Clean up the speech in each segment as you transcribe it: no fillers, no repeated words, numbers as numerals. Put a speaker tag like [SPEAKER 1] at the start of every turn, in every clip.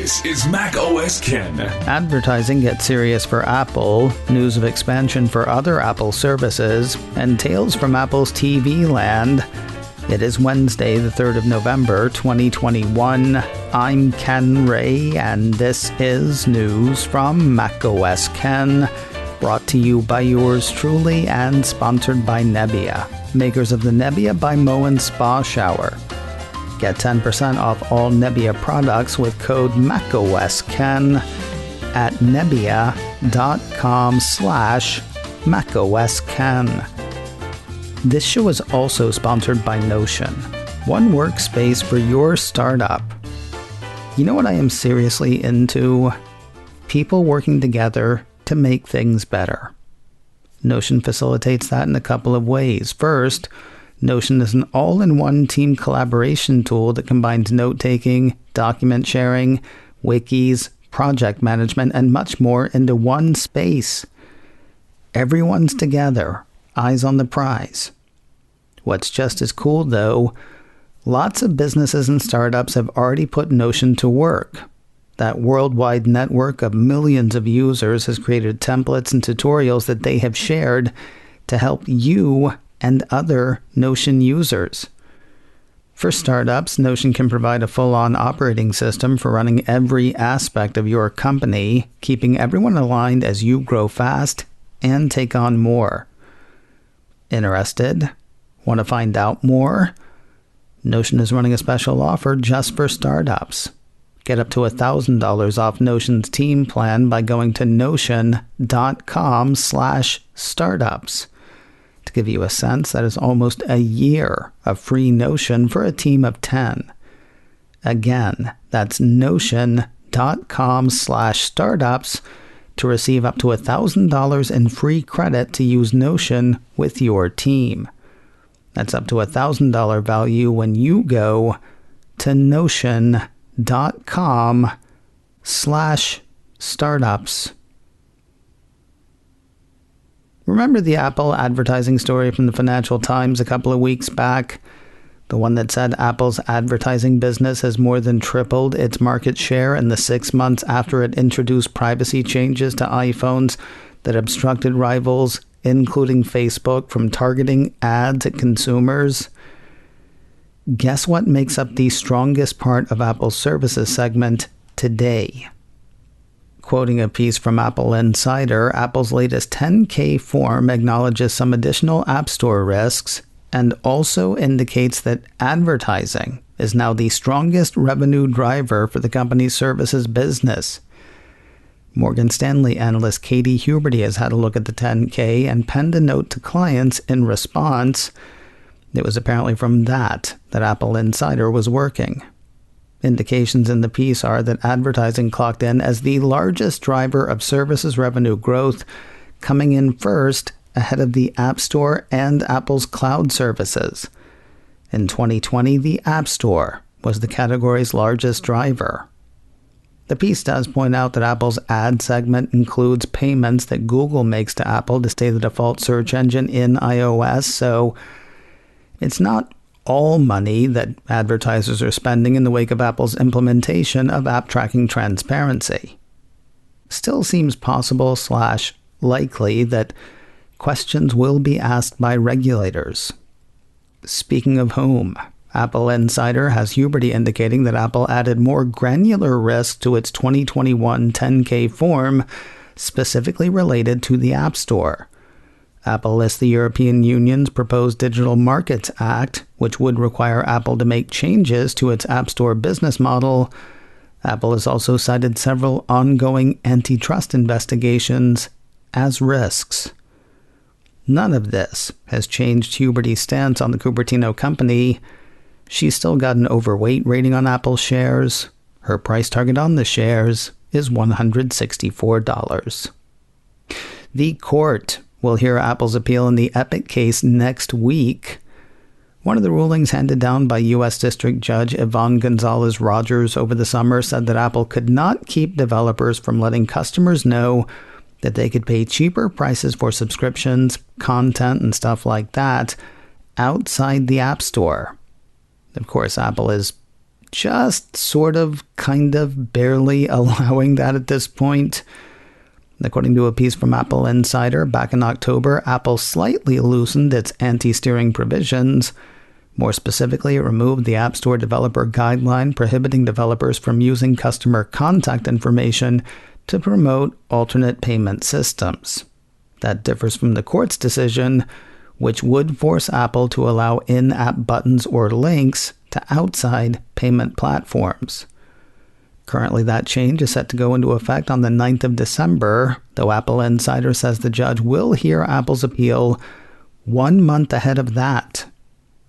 [SPEAKER 1] This is Mac OS Ken.
[SPEAKER 2] Advertising gets serious for Apple, news of expansion for other Apple services, and tales from Apple's TV land. It is Wednesday, the 3rd of November, 2021. I'm Ken Ray, and this is news from Mac OS Ken, brought to you by yours truly and sponsored by Nebbia, makers of the Nebbia by Moen Spa Shower. Get 10% off all Nebbia products with code MacOSKen at nebbia.com/MacOSKen. This show is also sponsored by Notion, one workspace for your startup. You know what I am seriously into? People working together to make things better. Notion facilitates that in a couple of ways. First, Notion is an all-in-one team collaboration tool that combines note-taking, document sharing, wikis, project management, and much more into one space. Everyone's together, eyes on the prize. What's just as cool, though, lots of businesses and startups have already put Notion to work. That worldwide network of millions of users has created templates and tutorials that they have shared to help you and other Notion users. For startups, Notion can provide a full-on operating system for running every aspect of your company, keeping everyone aligned as you grow fast and take on more. Interested? Want to find out more? Notion is running a special offer just for startups. Get up to $1,000 off Notion's team plan by going to notion.com/startups. To give you a sense, that is almost a year of free Notion for a team of 10. Again, that's notion.com/startups to receive up to $1,000 in free credit to use Notion with your team. That's up to $1,000 value when you go to notion.com/startups. Remember the Apple advertising story from the Financial Times a couple of weeks back? The one that said Apple's advertising business has more than tripled its market share in the 6 months after it introduced privacy changes to iPhones that obstructed rivals, including Facebook, from targeting ads at consumers. Guess what makes up the strongest part of Apple's services segment today? Quoting a piece from Apple Insider, Apple's latest 10K form acknowledges some additional App Store risks and also indicates that advertising is now the strongest revenue driver for the company's services business. Morgan Stanley analyst Katie Huberty has had a look at the 10K and penned a note to clients in response. It was apparently from that Apple Insider was working. Indications in the piece are that advertising clocked in as the largest driver of services revenue growth, coming in first ahead of the App Store and Apple's cloud services. In 2020, the App Store was the category's largest driver. The piece does point out that Apple's ad segment includes payments that Google makes to Apple to stay the default search engine in iOS, so it's not all money that advertisers are spending in the wake of Apple's implementation of app tracking transparency. Still seems possible/likely that questions will be asked by regulators. Speaking of whom, Apple Insider has Huberty indicating that Apple added more granular risk to its 2021 10K form, specifically related to the App Store. Apple lists the European Union's proposed Digital Markets Act, which would require Apple to make changes to its App Store business model. Apple has also cited several ongoing antitrust investigations as risks. None of this has changed Huberty's stance on the Cupertino company. She's still got an overweight rating on Apple shares. Her price target on the shares is $164. The court will hear Apple's appeal in the Epic case next week. One of the rulings handed down by U.S. District Judge Yvonne Gonzalez-Rogers over the summer said that Apple could not keep developers from letting customers know that they could pay cheaper prices for subscriptions, content, and stuff like that outside the App Store. Of course, Apple is just sort of, kind of, barely allowing that at this point. According to a piece from Apple Insider, back in October, Apple slightly loosened its anti-steering provisions. More specifically, it removed the App Store developer guideline prohibiting developers from using customer contact information to promote alternate payment systems. That differs from the court's decision, which would force Apple to allow in-app buttons or links to outside payment platforms. Currently, that change is set to go into effect on the 9th of December, though Apple Insider says the judge will hear Apple's appeal 1 month ahead of that.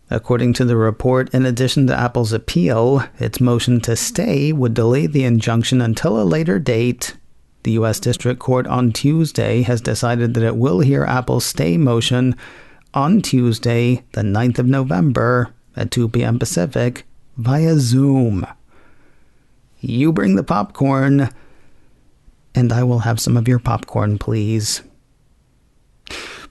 [SPEAKER 2] According to the report, in addition to Apple's appeal, its motion to stay would delay the injunction until a later date. The U.S. District Court on Tuesday has decided that it will hear Apple's stay motion on Tuesday, the 9th of November, at 2 p.m. Pacific, via Zoom. You bring the popcorn, and I will have some of your popcorn, please.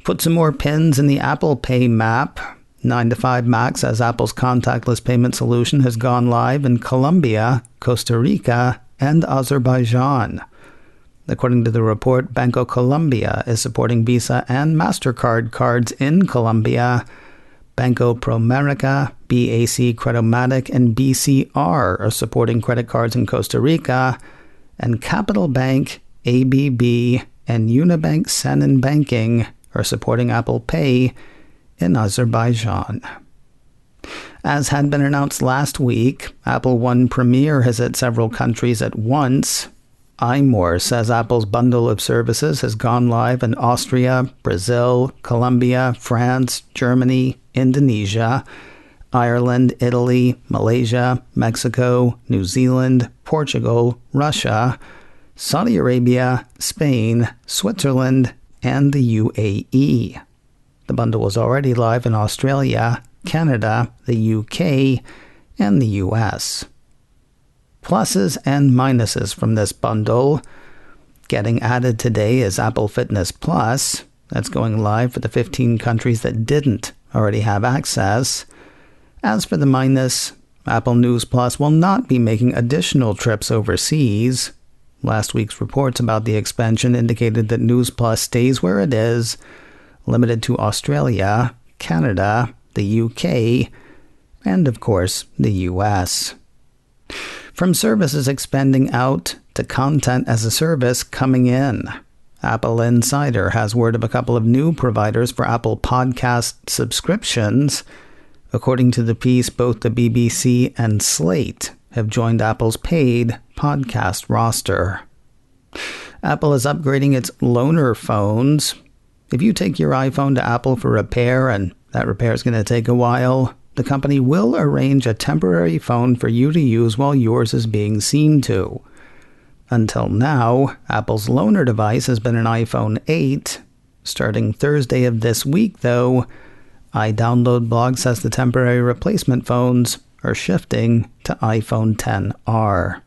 [SPEAKER 2] Put some more pins in the Apple Pay map. 9to5Mac says Apple's contactless payment solution has gone live in Colombia, Costa Rica, and Azerbaijan. According to the report, Banco Colombia is supporting Visa and MasterCard cards in Colombia. Banco Promerica, BAC Credimatic, and BCR are supporting credit cards in Costa Rica. And Capital Bank, ABB, and Unibank Sanin Banking are supporting Apple Pay in Azerbaijan. As had been announced last week, Apple One Premier has hit several countries at once. iMore says Apple's bundle of services has gone live in Austria, Brazil, Colombia, France, Germany, Indonesia, Ireland, Italy, Malaysia, Mexico, New Zealand, Portugal, Russia, Saudi Arabia, Spain, Switzerland, and the UAE. The bundle was already live in Australia, Canada, the UK, and the US. Pluses and minuses from this bundle. Getting added today is Apple Fitness Plus. That's going live for the 15 countries that didn't already have access. As for the minus, Apple News Plus will not be making additional trips overseas. Last week's reports about the expansion indicated that News Plus stays where it is, limited to Australia, Canada, the UK, and of course, the US. From services expanding out to content as a service coming in, Apple Insider has word of a couple of new providers for Apple Podcast subscriptions. According to the piece, both the BBC and Slate have joined Apple's paid podcast roster. Apple is upgrading its loaner phones. If you take your iPhone to Apple for repair, and that repair is going to take a while, the company will arrange a temporary phone for you to use while yours is being seen to. Until now, Apple's loaner device has been an iPhone 8. Starting Thursday of this week, though, iDownload blog says the temporary replacement phones are shifting to iPhone XR.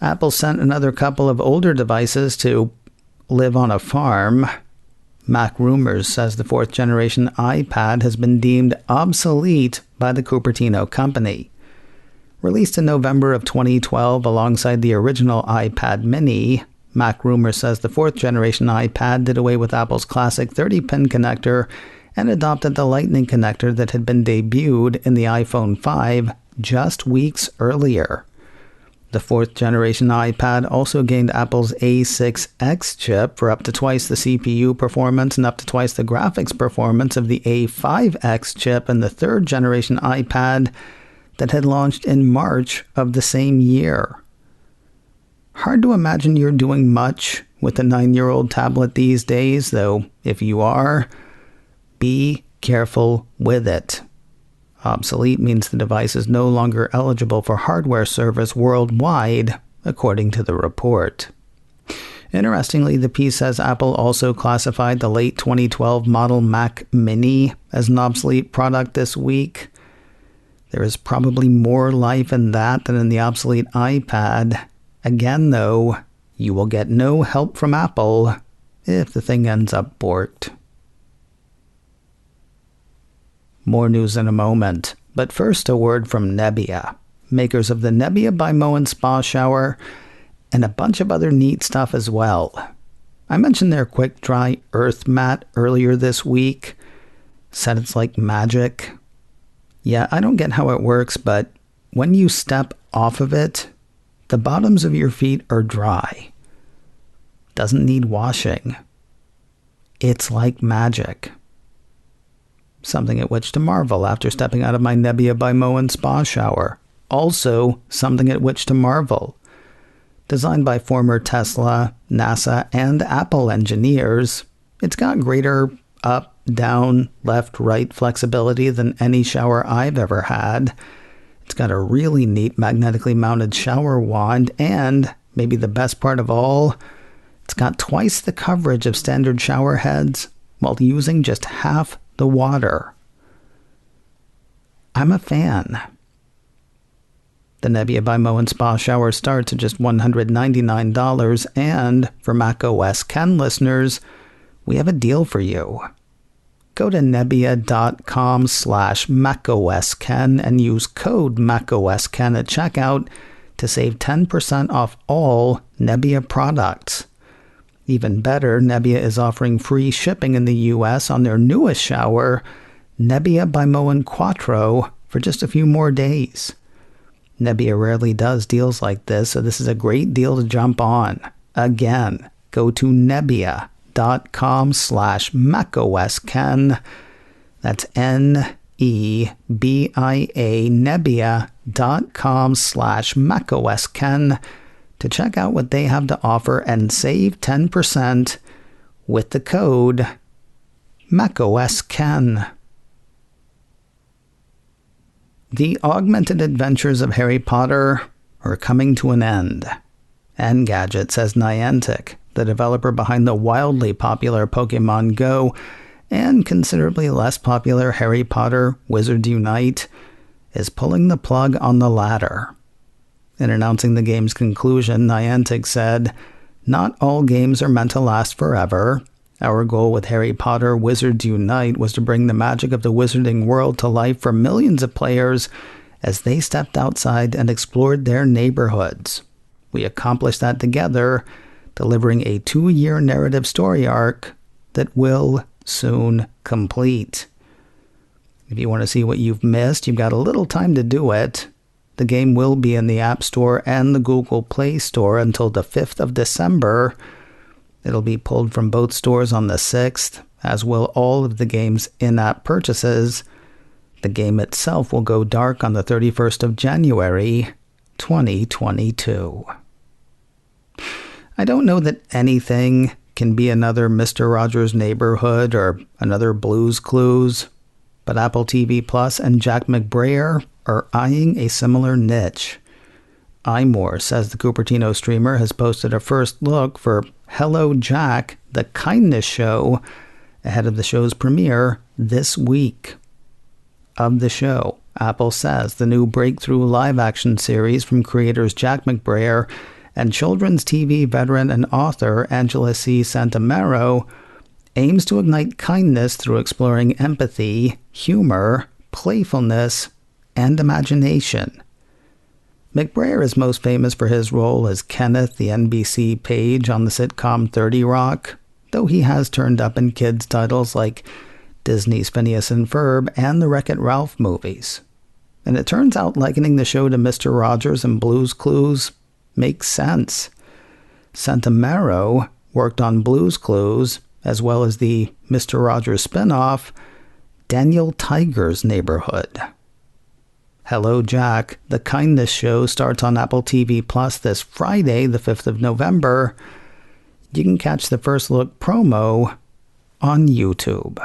[SPEAKER 2] Apple sent another couple of older devices to live on a farm. Mac Rumors says the 4th generation iPad has been deemed obsolete by the Cupertino company. Released in November of 2012 alongside the original iPad mini, Mac Rumors says the 4th generation iPad did away with Apple's classic 30-pin connector and adopted the Lightning connector that had been debuted in the iPhone 5 just weeks earlier. The 4th generation iPad also gained Apple's A6X chip for up to twice the CPU performance and up to twice the graphics performance of the A5X chip in the 3rd generation iPad that had launched in March of the same year. Hard to imagine you're doing much with a 9-year-old tablet these days, though if you are, be careful with it. Obsolete means the device is no longer eligible for hardware service worldwide, according to the report. Interestingly, the piece says Apple also classified the late 2012 model Mac Mini as an obsolete product this week. There is probably more life in that than in the obsolete iPad. Again, though, you will get no help from Apple if the thing ends up borked. More news in a moment, but first a word from Nebbia. makers of the Nebbia by Moen Spa Shower, and a bunch of other neat stuff as well. I mentioned their quick dry earth mat earlier this week. Said it's like magic. Yeah, I don't get how it works, but when you step off of it, the bottoms of your feet are dry. Doesn't need washing. It's like magic. Something at which to marvel after stepping out of my Nebbia by Moen Spa Shower. Also, something at which to marvel. Designed by former Tesla, NASA, and Apple engineers, it's got greater up, down, left, right flexibility than any shower I've ever had. It's got a really neat magnetically mounted shower wand, and, maybe the best part of all, it's got twice the coverage of standard shower heads while using just half the water. I'm a fan. The Nebbia by Moen Spa Shower starts at just $199, and for macOS Ken listeners, we have a deal for you. Go to nebbia.com/macOSKen and use code macOSKen at checkout to save 10% off all Nebbia products. Even better, Nebbia is offering free shipping in the US on their newest shower, Nebbia by Moen Quattro, for just a few more days. Nebbia rarely does deals like this, so this is a great deal to jump on. Again, go to nebbia.com/macOSKen. That's NEBIA, nebbia.com/macOSKen to check out what they have to offer and save 10% with the code macOSKen. The augmented adventures of Harry Potter are coming to an end. Engadget says Niantic, the developer behind the wildly popular Pokemon Go and considerably less popular Harry Potter Wizards Unite, is pulling the plug on the latter. In announcing the game's conclusion, Niantic said, "Not all games are meant to last forever. Our goal with Harry Potter Wizards Unite was to bring the magic of the wizarding world to life for millions of players as they stepped outside and explored their neighborhoods. We accomplished that together, delivering a 2-year narrative story arc that will soon complete." If you want to see what you've missed, you've got a little time to do it. The game will be in the App Store and the Google Play Store until the 5th of December. It'll be pulled from both stores on the 6th, as will all of the game's in-app purchases. The game itself will go dark on the 31st of January, 2022. I don't know that anything can be another Mr. Rogers' Neighborhood or another Blue's Clues, but Apple TV Plus and Jack McBrayer are eyeing a similar niche. iMore says the Cupertino streamer has posted a first look for Hello Jack, the Kindness Show, ahead of the show's premiere this week. Of the show, Apple says the new breakthrough live-action series from creators Jack McBrayer and children's TV veteran and author Angela C. Santamero aims to ignite kindness through exploring empathy, humor, playfulness, and imagination. McBrayer is most famous for his role as Kenneth, the NBC page on the sitcom 30 Rock, though he has turned up in kids' titles like Disney's Phineas and Ferb and the Wreck-It Ralph movies. And it turns out likening the show to Mr. Rogers and Blue's Clues makes sense. Santamero worked on Blue's Clues, as well as the Mr. Rogers spin-off, Daniel Tiger's Neighborhood. Hello Jack, the Kindness Show starts on Apple TV Plus this Friday, the 5th of November. You can catch the first look promo on YouTube.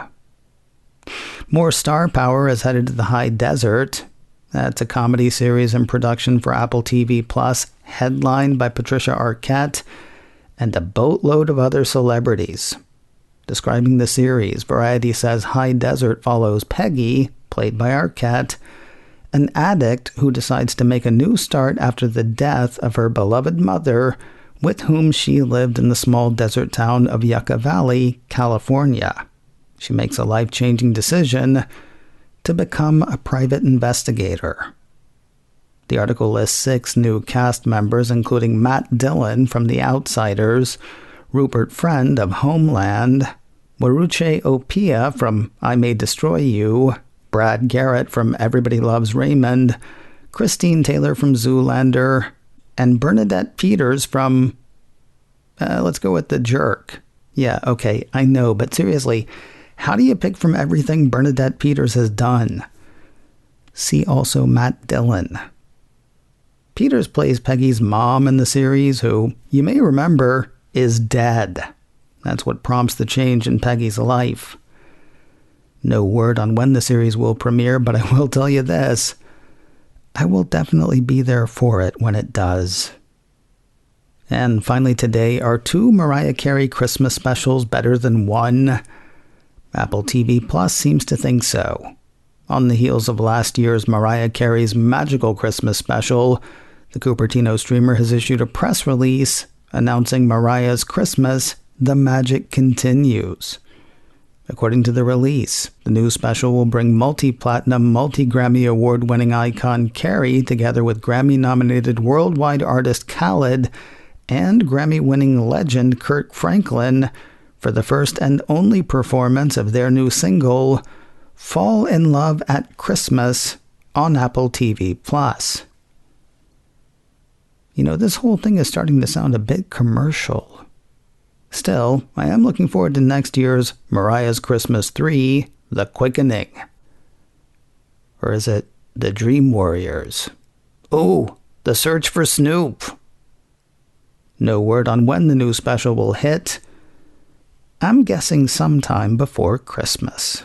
[SPEAKER 2] More star power is headed to the high desert. That's a comedy series in production for Apple TV Plus, headlined by Patricia Arquette and a boatload of other celebrities. Describing the series, Variety says High Desert follows Peggy, played by Arquette, an addict who decides to make a new start after the death of her beloved mother, with whom she lived in the small desert town of Yucca Valley, California. She makes a life-changing decision to become a private investigator. The article lists 6 new cast members, including Matt Dillon from The Outsiders, Rupert Friend of Homeland, Waruche Opia from I May Destroy You, Brad Garrett from Everybody Loves Raymond, Christine Taylor from Zoolander, and Bernadette Peters from, let's go with The Jerk. Yeah, okay, I know, but seriously, how do you pick from everything Bernadette Peters has done? See also Matt Dillon. Peters plays Peggy's mom in the series, who, you may remember, is dead. That's what prompts the change in Peggy's life. No word on when the series will premiere, but I will tell you this. I will definitely be there for it when it does. And finally today, are 2 Mariah Carey Christmas specials better than one? Apple TV Plus seems to think so. On the heels of last year's Mariah Carey's Magical Christmas special, the Cupertino streamer has issued a press release announcing Mariah's Christmas, The Magic Continues. According to the release, the new special will bring multi-platinum, multi-Grammy award-winning icon Carey together with Grammy-nominated worldwide artist Khaled and Grammy-winning legend Kirk Franklin for the first and only performance of their new single, Fall in Love at Christmas, on Apple TV+. You know, this whole thing is starting to sound a bit commercial. Still, I am looking forward to next year's Mariah's Christmas 3, The Quickening. Or is it The Dream Warriors? Oh, The Search for Snoop. No word on when the new special will hit. I'm guessing sometime before Christmas.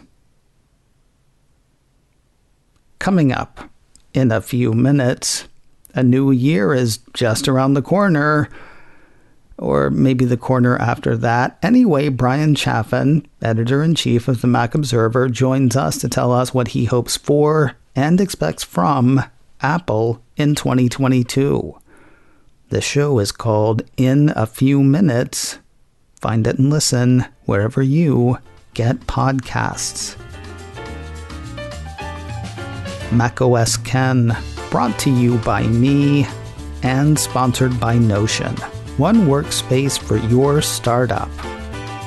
[SPEAKER 2] Coming up in a few minutes, a new year is just around the corner. Or maybe the corner after that. Anyway, Brian Chaffin, editor-in-chief of the Mac Observer, joins us to tell us what he hopes for and expects from Apple in 2022. The show is called In a Few Minutes. Find it and listen wherever you get podcasts. macOS Ken, brought to you by me and sponsored by Notion. One workspace for your startup.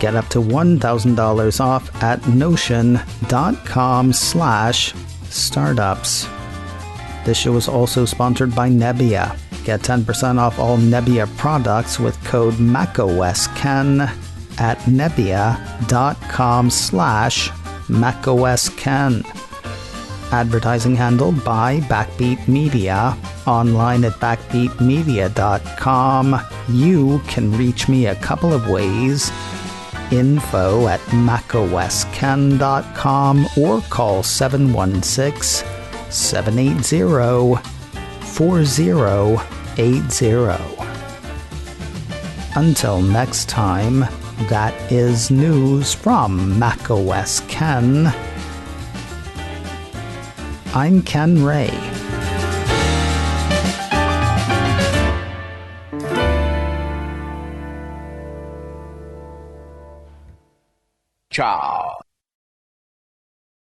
[SPEAKER 2] Get up to $1,000 off at notion.com/startups. This show is also sponsored by Nebbia. Get 10% off all Nebbia products with code MacOSKen at nebbia.com/MacOSKen. Advertising handled by Backbeat Media. Online at backbeatmedia.com. You can reach me a couple of ways. Info at macosken.com or call 716-780-4080. Until next time, that is news from macOS Ken. I'm Ken Ray.
[SPEAKER 3] Ciao.